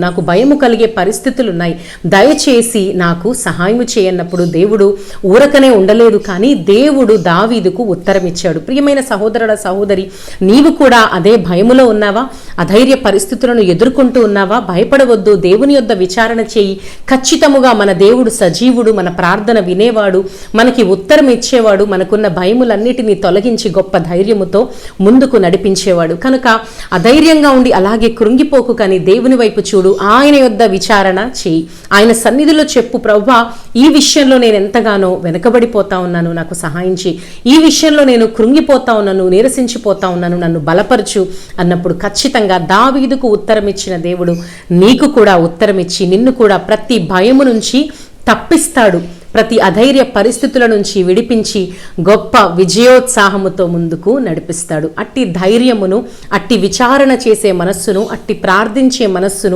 నాకు భయము కలిగే పరిస్థితులు ఉన్నాయి, దయచేసి నాకు సహాయం చేయన్నప్పుడు దేవుడు ఊరకనే ఉండలేదు, కానీ దేవుడు దావీదుకు ఉత్తరం ఇచ్చాడు. ప్రియమైన సహోదరుల సహోదరి, నీవు కూడా అదే భయములో ఉన్నావా? అధైర్య పరిస్థితులను ఎదుర్కొంటూ ఉన్నావా? భయపడవద్దు, దేవుని యొద్ద విచారణ చేయి. ఖచ్చితముగా మన దేవుడు సజీవుడు, మన ప్రార్థన వినేవాడు, మనకి ఉత్తరం ఇచ్చేవాడు, మనకున్న భయములన్నిటినీ తొలగించి గొప్ప ధైర్యముతో ముందుకు నడిపించేవాడు. కనుక అధైర్యంగా ఉండి అలాగే కృంగిపోకు, కానీ దేవుని వైపు చూడు, ఆయన యొద్ద విచారణ చేయి, ఆయన సన్నిధిలో చెప్పు, ప్రభువా ఈ విషయంలో నేను ఎంతగానో వెనకబడిపోతా ఉన్నాను, నాకు సహాయం చేయి, ఈ విషయంలో నేను కృంగిపోతా ఉన్నాను, నీరసించిపోతా ఉన్నాను, నన్ను బలపరచు అన్నప్పుడు ఖచ్చితంగా దావీదుకు ఉత్తరం ఇచ్చిన దేవుడు నీకు కూడా ఉత్తరం ఇచ్చి నిన్ను కూడా ప్రతి భయము నుంచి తప్పిస్తాడు, ప్రతి అధైర్య పరిస్థితుల నుంచి విడిపించి గొప్ప విజయోత్సాహముతో ముందుకు నడిపిస్తాడు. అట్టి ధైర్యమును, అట్టి విచారణ చేసే మనస్సును, అట్టి ప్రార్థించే మనస్సును